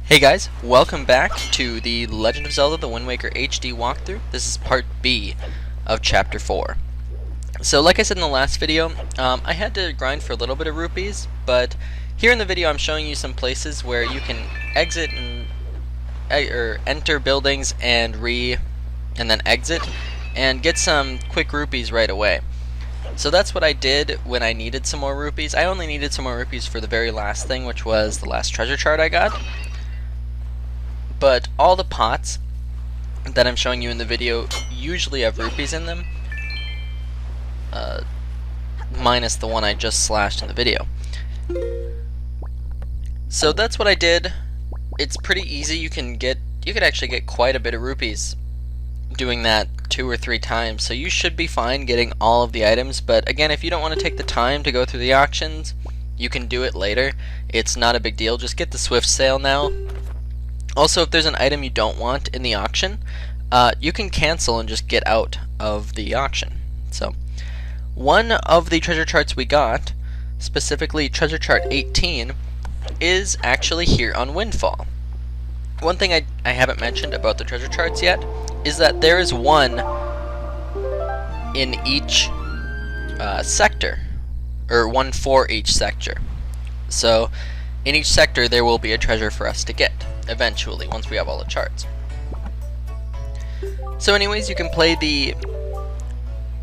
Hey guys, welcome back to the Legend of Zelda The Wind Waker HD walkthrough. This is part B of Chapter 4. So like I said in the last video, I had to grind for a little bit of rupees, but here in the video I'm showing you some places where you can exit and enter buildings and then exit and get some quick rupees right away. So that's what I did when I needed some more rupees. I only needed some more rupees for the very last thing, which was the last treasure chart I got. But all the pots that I'm showing you in the video usually have rupees in them, minus the one I just slashed in the video. So that's what I did. It's pretty easy. You could actually get quite a bit of rupees doing that 2 or 3 times. So you should be fine getting all of the items. But again, if you don't want to take the time to go through the auctions, you can do it later. It's not a big deal. Just get the Swift Sale now. Also, if there's an item you don't want in the auction, you can cancel and just get out of the auction. So, one of the treasure charts we got, specifically treasure chart 18, is actually here on Windfall. One thing I haven't mentioned about the treasure charts yet is that there is one in each sector, or one for each sector. So, in each sector there will be a treasure for us to get eventually, once we have all the charts. So anyways, you can play the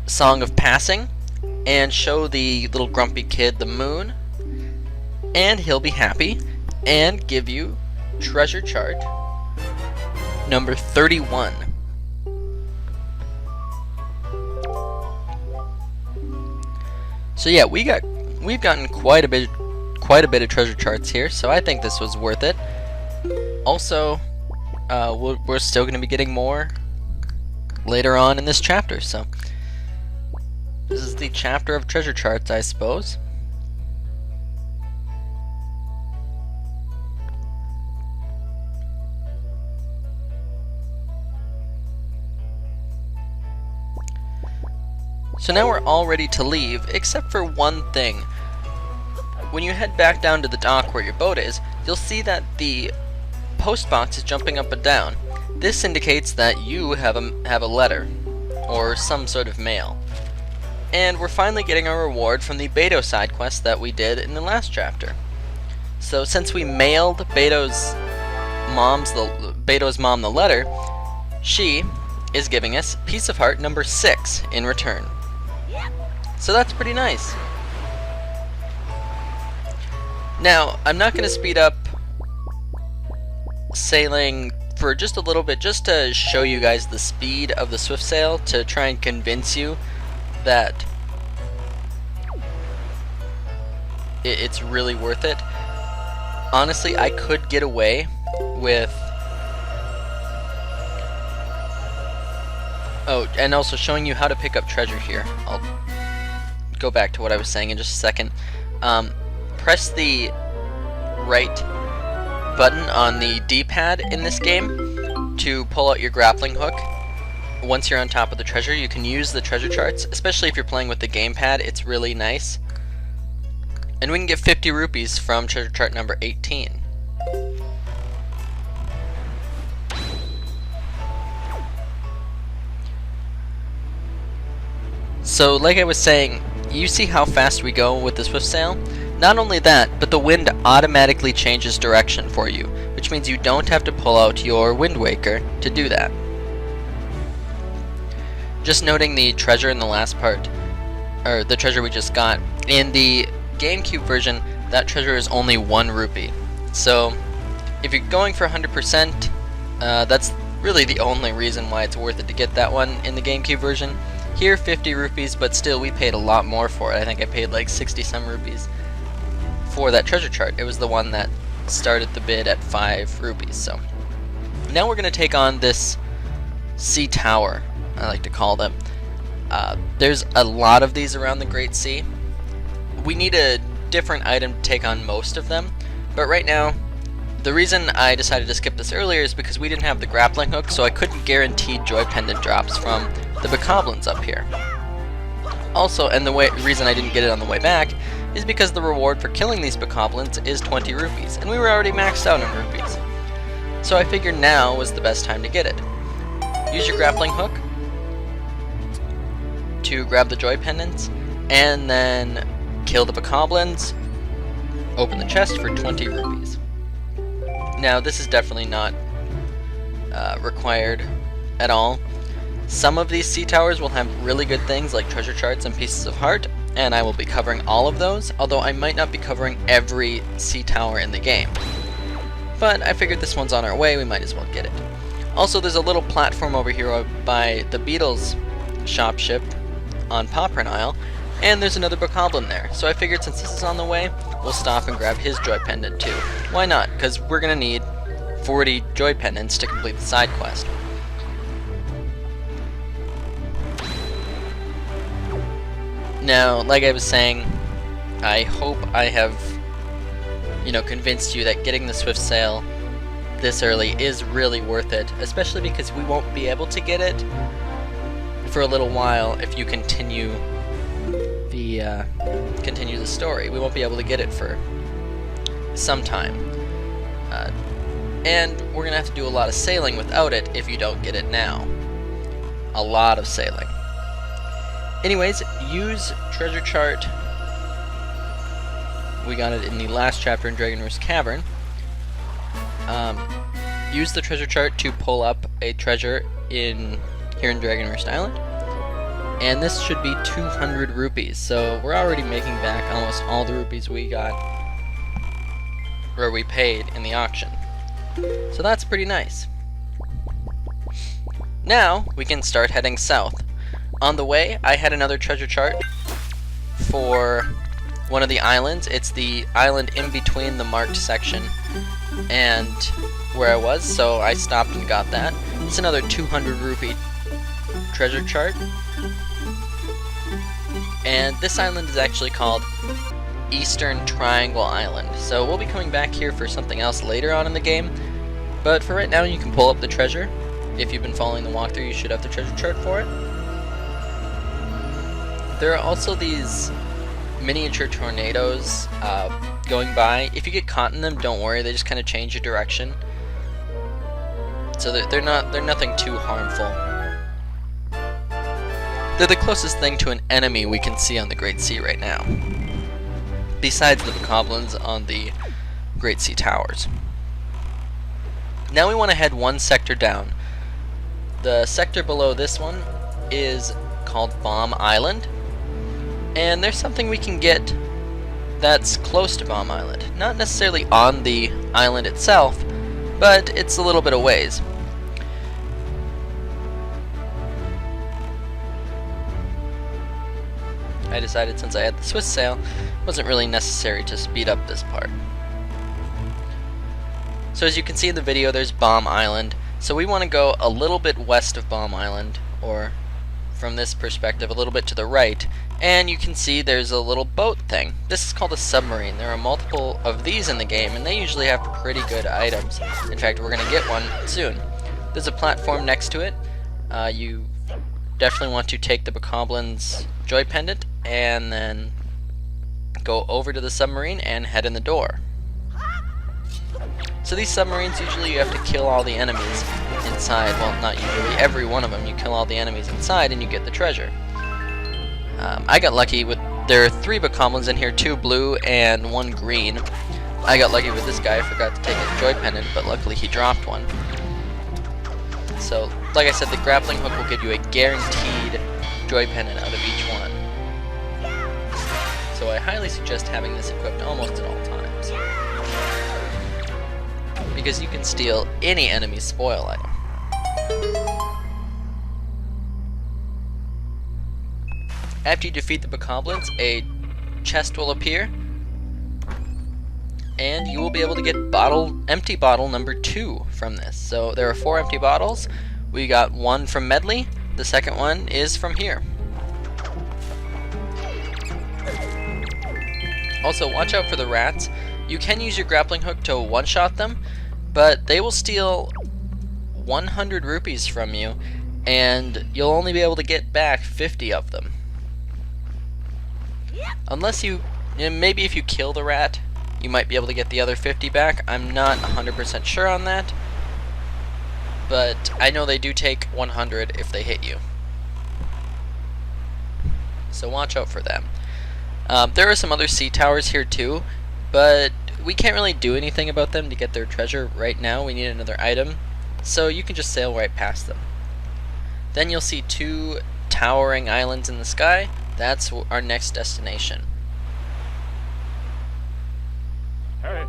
Song of Passing and show the little grumpy kid the moon, and he'll be happy and give you treasure chart number 31. So yeah, we've gotten quite a bit of treasure charts here, so I think this was worth it. Also, we're still going to be getting more later on in this chapter, so this is the chapter of treasure charts, I suppose. So now we're all ready to leave, except for one thing. When you head back down to the dock where your boat is, you'll see that the post box is jumping up and down. This indicates that you have a letter, or some sort of mail. And we're finally getting our reward from the Beto side quest that we did in the last chapter. So since we mailed Beto's mom the letter, she is giving us Piece of Heart number 6 in return. So that's pretty nice. Now, I'm not going to speed up sailing for just a little bit, just to show you guys the speed of the Swift Sail, to try and convince you that it's really worth it. Honestly, I could get away with... Oh, and also showing you how to pick up treasure here. I'll go back to what I was saying in just a second. Press the right button on the D-pad in this game to pull out your grappling hook. Once you're on top of the treasure, you can use the treasure charts, especially if you're playing with the gamepad. It's really nice. And we can get 50 rupees from treasure chart number 18. So like I was saying, you see how fast we go with the Swift Sail? Not only that, but the wind automatically changes direction for you, which means you don't have to pull out your Wind Waker to do that. Just noting the treasure in the last part, or the treasure we just got, in the GameCube version, that treasure is only 1 rupee. So, if you're going for 100%, that's really the only reason why it's worth it to get that one in the GameCube version. Here, 50 rupees, but still, we paid a lot more for it. I think I paid like 60 some rupees for that treasure chart. It was the one that started the bid at 5 rupees. So now we're going to take on this sea tower, I like to call them. There's a lot of these around the Great Sea. We need a different item to take on most of them, but right now, the reason I decided to skip this earlier is because we didn't have the grappling hook, so I couldn't guarantee joy pendant drops from the bokoblins up here. Also, and the reason I didn't get it on the way back is because the reward for killing these bokoblins is 20 rupees, and we were already maxed out on rupees. So I figured now was the best time to get it. Use your grappling hook to grab the joy pendants, and then kill the bokoblins, open the chest for 20 rupees. Now this is definitely not required at all. Some of these sea towers will have really good things like treasure charts and pieces of heart, and I will be covering all of those, although I might not be covering every sea tower in the game. But I figured this one's on our way, we might as well get it. Also, there's a little platform over here by the Beatles shop ship on Poprin Isle, and there's another bokoblin there. So I figured since this is on the way, we'll stop and grab his joy pendant too. Why not? Because we're gonna need 40 joy pendants to complete the side quest. Now, like I was saying, I hope I have, convinced you that getting the Swift Sail this early is really worth it, especially because we won't be able to get it for a little while if you continue the story. We won't be able to get it for some time. And we're gonna have to do a lot of sailing without it if you don't get it now. A lot of sailing. Anyways, use treasure chart. We got it in the last chapter in Dragonroost Cavern. Use the treasure chart to pull up a treasure here in Dragonroost Island. And this should be 200 rupees, so we're already making back almost all the rupees we got, or we paid in the auction. So that's pretty nice. Now, we can start heading south. On the way, I had another treasure chart for one of the islands. It's the island in between the marked section and where I was, so I stopped and got that. It's another 200 rupee treasure chart. And this island is actually called Eastern Triangle Island. So we'll be coming back here for something else later on in the game. But for right now, you can pull up the treasure. If you've been following the walkthrough, you should have the treasure chart for it. There are also these miniature tornadoes going by. If you get caught in them, don't worry, they just kind of change your direction. So they're nothing too harmful. They're the closest thing to an enemy we can see on the Great Sea right now, besides the bokoblins on the Great Sea Towers. Now we want to head one sector down. The sector below this one is called Bomb Island, and there's something we can get that's close to Bomb Island. Not necessarily on the island itself, but it's a little bit of ways. I decided since I had the Swiss sail, it wasn't really necessary to speed up this part. So as you can see in the video, there's Bomb Island. So we want to go a little bit west of Bomb Island, or from this perspective, a little bit to the right, and you can see there's a little boat thing. This is called a submarine. There are multiple of these in the game, and they usually have pretty good items. In fact, we're going to get one soon. There's a platform next to it. You definitely want to take the Bokoblin's Joy Pendant, and then go over to the submarine and head in the door. So these submarines, usually you have to kill all the enemies inside. Well, not usually, every one of them. You kill all the enemies inside and you get the treasure. I got lucky with, there are 3 Bokoblins in here, 2 blue and 1 green. I got lucky with this guy. I forgot to take his Joy Pendant, but luckily he dropped one. So, like I said, the grappling hook will give you a guaranteed Joy Pendant out of each one. So I highly suggest having this equipped almost at all times, because you can steal any enemy's spoil item. After you defeat the Bokoblins, a chest will appear, and you will be able to get empty bottle number 2 from this. So there are 4 empty bottles. We got 1 from Medley, the second one is from here. Also, watch out for the rats. You can use your grappling hook to one-shot them, but they will steal 100 rupees from you, and you'll only be able to get back 50 of them. Unless maybe if you kill the rat, you might be able to get the other 50 back. I'm not 100% sure on that, but I know they do take 100 if they hit you. So watch out for them. There are some other sea towers here too, but we can't really do anything about them to get their treasure right now. We need another item, so you can just sail right past them. Then you'll see 2 towering islands in the sky. That's our next destination. Hey.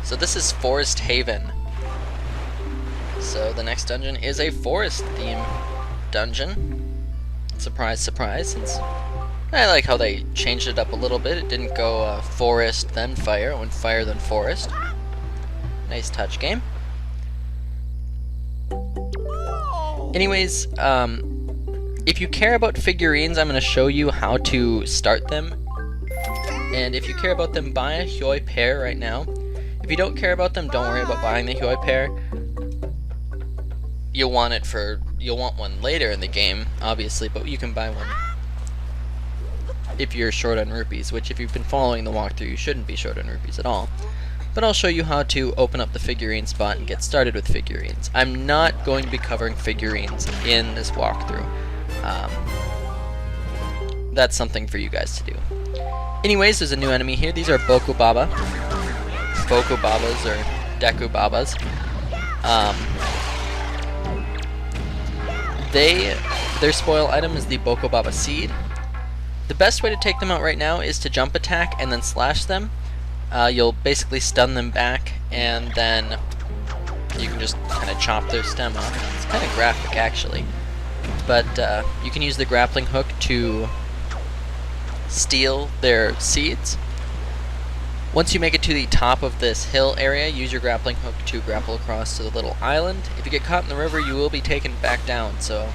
So this is Forest Haven. So the next dungeon is a forest theme dungeon. Surprise, surprise, since I like how they changed it up a little bit. It didn't go forest then fire, it went fire then forest. Nice touch game. Anyways, if you care about figurines, I'm going to show you how to start them. And if you care about them, buy a Huoi pair right now. If you don't care about them, don't worry about buying the Huoi pair. You'll want one later in the game, obviously, but you can buy one if you're short on rupees, which if you've been following the walkthrough, you shouldn't be short on rupees at all. But I'll show you how to open up the figurine spot and get started with figurines. I'm not going to be covering figurines in this walkthrough. That's something for you guys to do. Anyways, there's a new enemy here. These are Boko Baba. Boko Babas or Deku Babas. Their spoil item is the Boko Baba seed. The best way to take them out right now is to jump attack and then slash them. You'll basically stun them back, and then you can just kind of chop their stem off. It's kind of graphic, actually. But you can use the grappling hook to steal their seeds. Once you make it to the top of this hill area, use your grappling hook to grapple across to the little island. If you get caught in the river, you will be taken back down, so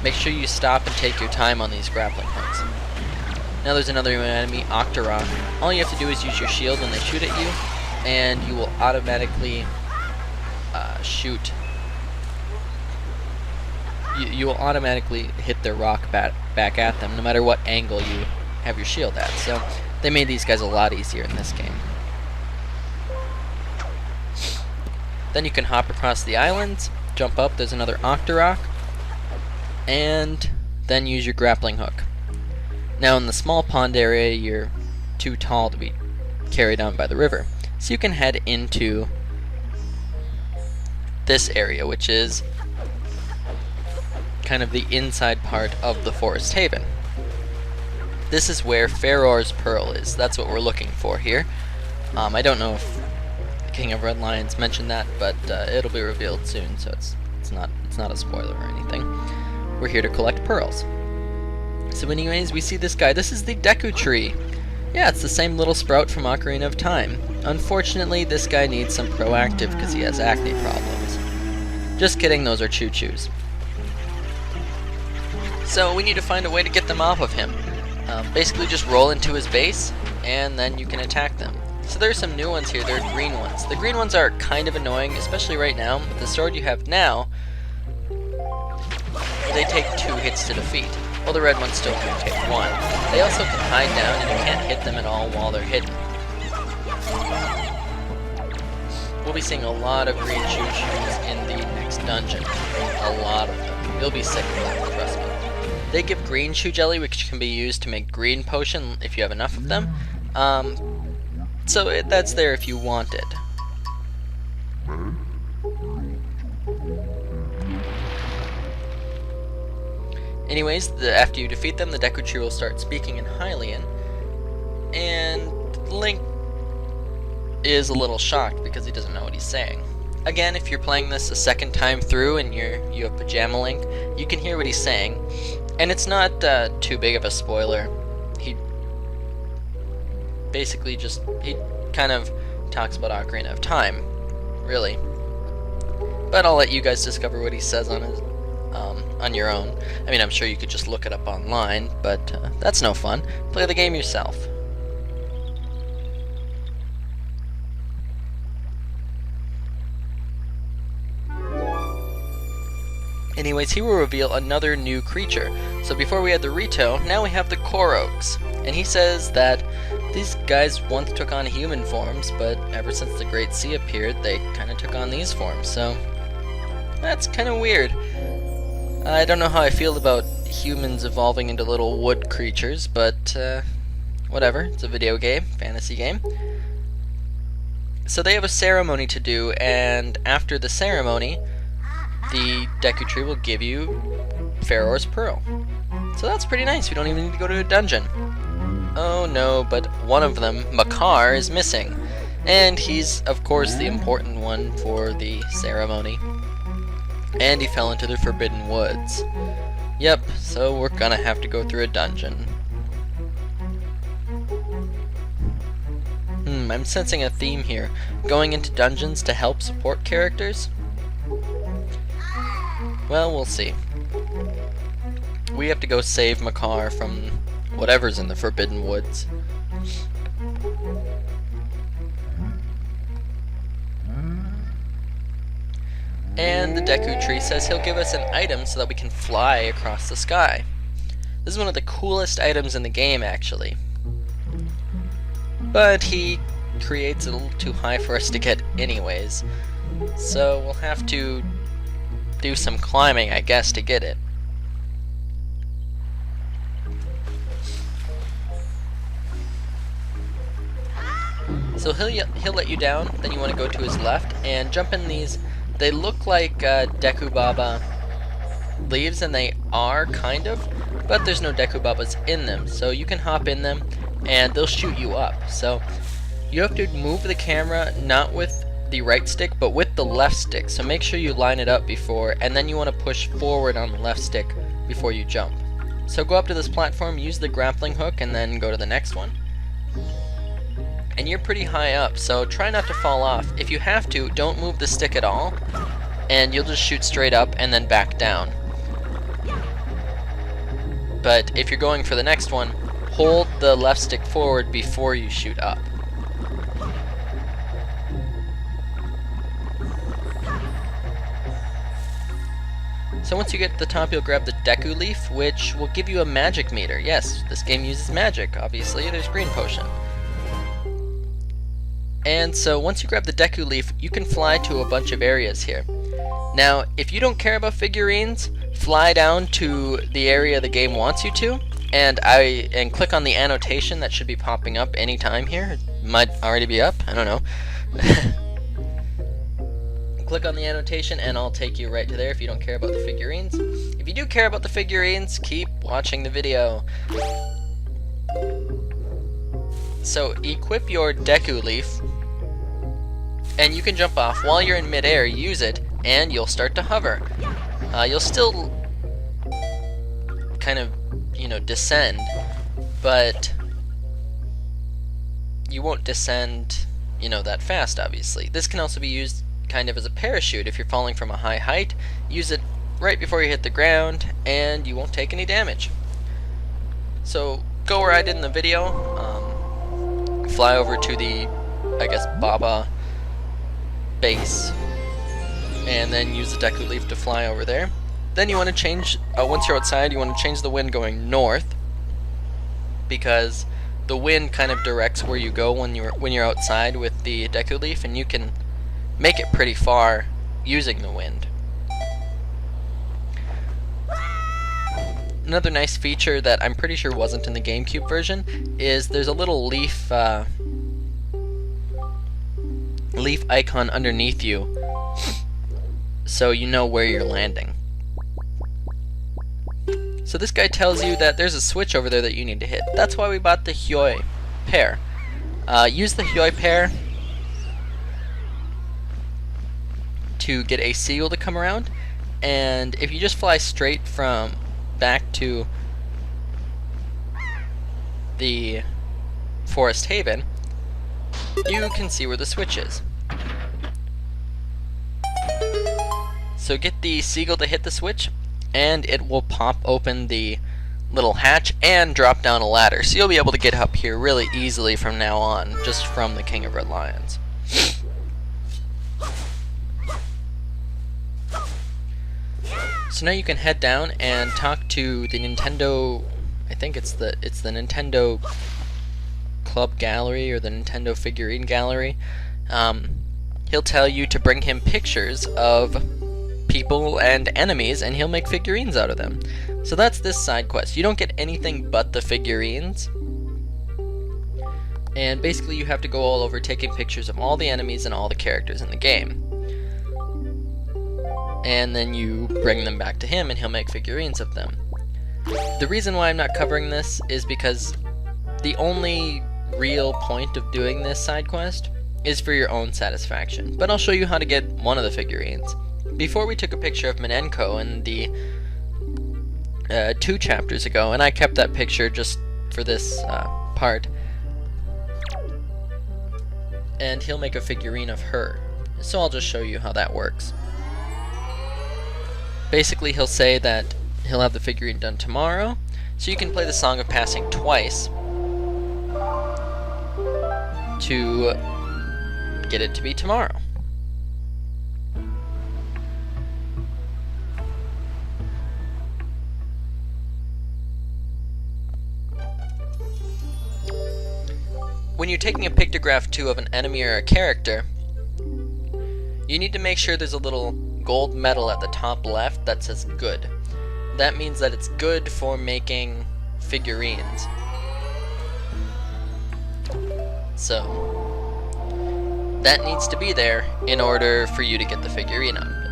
make sure you stop and take your time on these grappling hooks. Now there's another enemy, Octorok. All you have to do is use your shield when they shoot at you, and you will automatically shoot. You will automatically hit their rock back at them, no matter what angle you have your shield at. So they made these guys a lot easier in this game. Then you can hop across the islands, jump up, there's another Octorok, and then use your grappling hook. Now in the small pond area, you're too tall to be carried on by the river. So you can head into this area, which is kind of the inside part of the Forest Haven. This is where Farore's Pearl is. That's what we're looking for here. I don't know if King of Red Lions mentioned that, but it'll be revealed soon, so it's not a spoiler or anything. We're here to collect pearls. So anyways, we see this guy. This is the Deku Tree. Yeah, it's the same little sprout from Ocarina of Time. Unfortunately, this guy needs some proactive because he has acne problems. Just kidding, those are choo-choos. So we need to find a way to get them off of him. Basically just roll into his base, and then you can attack them. So there's some new ones here. There are green ones. The green ones are kind of annoying, especially right now. With the sword you have now, they take 2 hits to defeat. Well, the red ones still only take 1. They also can hide down, and you can't hit them at all while they're hidden. We'll be seeing a lot of green choo-choos in the next dungeon. A lot of them. You'll be sick of them, trust me. They give green Chew Jelly, which can be used to make green potion if you have enough of them. So that's there if you want it. Anyways, after you defeat them, the Deku Tree will start speaking in Hylian, and Link is a little shocked because he doesn't know what he's saying. Again, if you're playing this a second time through and you have Pajama Link, you can hear what he's saying. And it's not too big of a spoiler. He basically he kind of talks about Ocarina of Time, really. But I'll let you guys discover what he says on your own. I mean, I'm sure you could just look it up online, but that's no fun. Play the game yourself. Anyways, he will reveal another new creature. So before we had the Rito, now we have the Koroks. And he says that these guys once took on human forms, but ever since the Great Sea appeared, they kind of took on these forms. So that's kind of weird. I don't know how I feel about humans evolving into little wood creatures, but whatever. It's a video game, fantasy game. So they have a ceremony to do, and after the ceremony, the Deku Tree will give you Pharaoh's Pearl. So that's pretty nice. We don't even need to go to a dungeon. Oh no, but one of them, Makar, is missing. And he's, of course, the important one for the ceremony. And he fell into the Forbidden Woods. Yep, so we're gonna have to go through a dungeon. I'm sensing a theme here. Going into dungeons to help support characters? Well, we'll see. We have to go save Makar from whatever's in the Forbidden Woods. And the Deku Tree says he'll give us an item so that we can fly across the sky. This is one of the coolest items in the game, actually. But he creates it a little too high for us to get anyways. So we'll have to do some climbing, I guess, to get it. So he'll let you down, then you want to go to his left and jump in these. They look like Deku Baba leaves, and they are, kind of, but there's no Deku Babas in them. So you can hop in them and they'll shoot you up. So you have to move the camera not with the right stick but with the left stick. So make sure you line it up before, and then you want to push forward on the left stick before you jump. So go up to this platform, use the grappling hook, and then go to the next one. And you're pretty high up, so try not to fall off. If you have to, don't move the stick at all, and you'll just shoot straight up and then back down. But if you're going for the next one, hold the left stick forward before you shoot up. So once you get to the top, you'll grab the Deku Leaf, which will give you a magic meter. Yes, this game uses magic, obviously. There's Green Potion. And so once you grab the Deku Leaf, you can fly to a bunch of areas here. Now, if you don't care about figurines, fly down to the area the game wants you to, and click on the annotation that should be popping up anytime here. It might already be up, I don't know. Click on the annotation and I'll take you right to there if you don't care about the figurines. If you do care about the figurines, keep watching the video. So equip your Deku Leaf, and you can jump off. While you're in midair, use it, and you'll start to hover. You'll still kind of, descend, but you won't descend, that fast, obviously. This can also be used kind of as a parachute. If you're falling from a high height, use it right before you hit the ground, and you won't take any damage. So go where I did in the video. Fly over to the, Baba base, and then use the Deku Leaf to fly over there. Then you want to change, once you're outside, you want to change the wind going north, because the wind kind of directs where you go when you're outside with the Deku Leaf, and you can make it pretty far using the wind. Another nice feature that I'm pretty sure wasn't in the GameCube version is there's a little leaf icon underneath you, so you know where you're landing. So this guy tells you that there's a switch over there that you need to hit. That's why we bought the Hyoi pair. Use the Hyoi pair to get a seagull to come around, and if you just fly straight from back to the Forest Haven, you can see where the switch is. So get the seagull to hit the switch, and it will pop open the little hatch and drop down a ladder. So you'll be able to get up here really easily from now on, just from the King of Red Lions. So now you can head down and talk to the Nintendo, I think it's the Nintendo Club Gallery or the Nintendo Figurine Gallery. He'll tell you to bring him pictures of people and enemies, and he'll make figurines out of them. So that's this side quest. You don't get anything but the figurines. And basically you have to go all over taking pictures of all the enemies and all the characters in the game. And then you bring them back to him and he'll make figurines of them. The reason why I'm not covering this is because the only real point of doing this side quest is for your own satisfaction. But I'll show you how to get one of the figurines. Before we took a picture of Minenko in the 2 chapters ago, and I kept that picture just for this part. And he'll make a figurine of her. So I'll just show you how that works. Basically he'll say that he'll have the figurine done tomorrow, so you can play the Song of Passing twice to get it to be tomorrow. When you're taking a pictograph too of an enemy or a character, you need to make sure there's a little gold medal at the top left that says good. That means that it's good for making figurines. So that needs to be there in order for you to get the figurine out of it.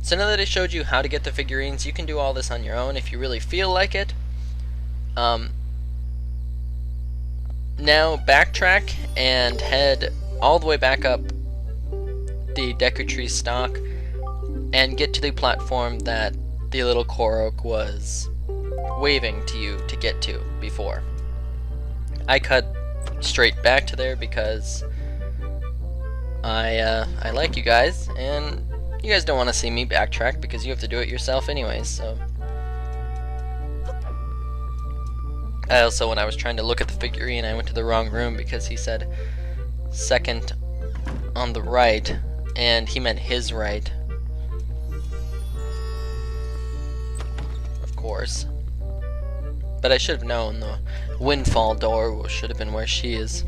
So now that I showed you how to get the figurines, you can do all this on your own if you really feel like it. Now backtrack and head all the way back up the Deku Tree stalk and get to the platform that the little Korok was waving to you to get to before. I cut straight back to there because I like you guys, and you guys don't want to see me backtrack because you have to do it yourself anyways, so. I also, when I was trying to look at the figurine, I went to the wrong room because he said second on the right, and he meant his right. Of course. But I should have known the windfall door should have been where she is.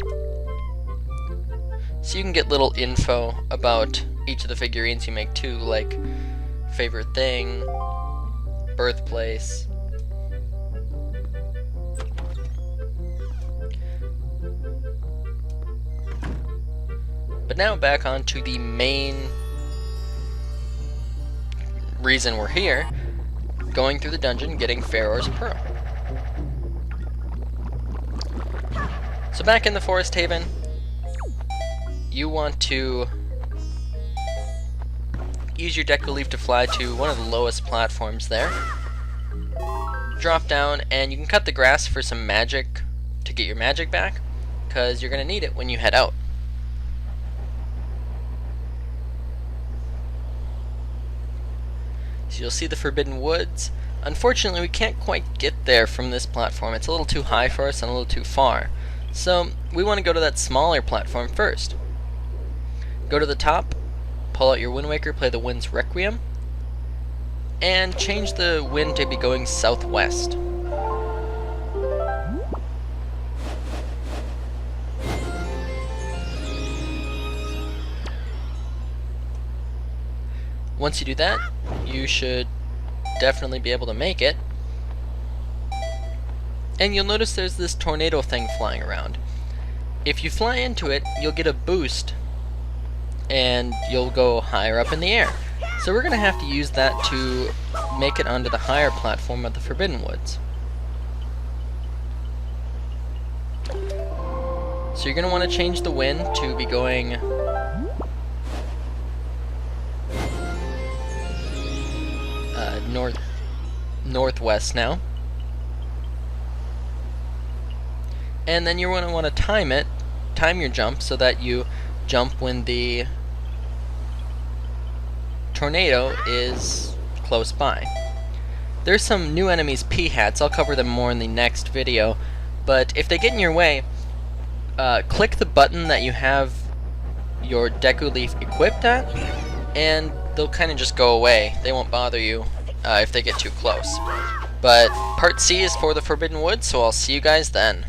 So you can get little info about each of the figurines you make too, like favorite thing, birthplace. But now back on to the main reason we're here, going through the dungeon, getting Farore's Pearl. So back in the Forest Haven, you want to use your Deku Leaf to fly to one of the lowest platforms there. Drop down, and you can cut the grass for some magic to get your magic back, because you're going to need it when you head out. So you'll see the Forbidden Woods. Unfortunately, we can't quite get there from this platform. It's a little too high for us and a little too far. So we want to go to that smaller platform first. Go to the top, pull out your Wind Waker, play the Wind's Requiem, and change the wind to be going southwest. Once you do that, you should definitely be able to make it. And you'll notice there's this tornado thing flying around. If you fly into it, you'll get a boost and you'll go higher up in the air. So we're going to have to use that to make it onto the higher platform of the Forbidden Woods. So you're going to want to change the wind to be going northwest now. And then you're going to want to time your jump so that you jump when the tornado is close by. There's some new enemies, P-Hats. I'll cover them more in the next video, but if they get in your way, click the button that you have your Deku Leaf equipped at, and they'll kind of just go away. They won't bother you if they get too close. But part C is for the Forbidden Woods, so I'll see you guys then.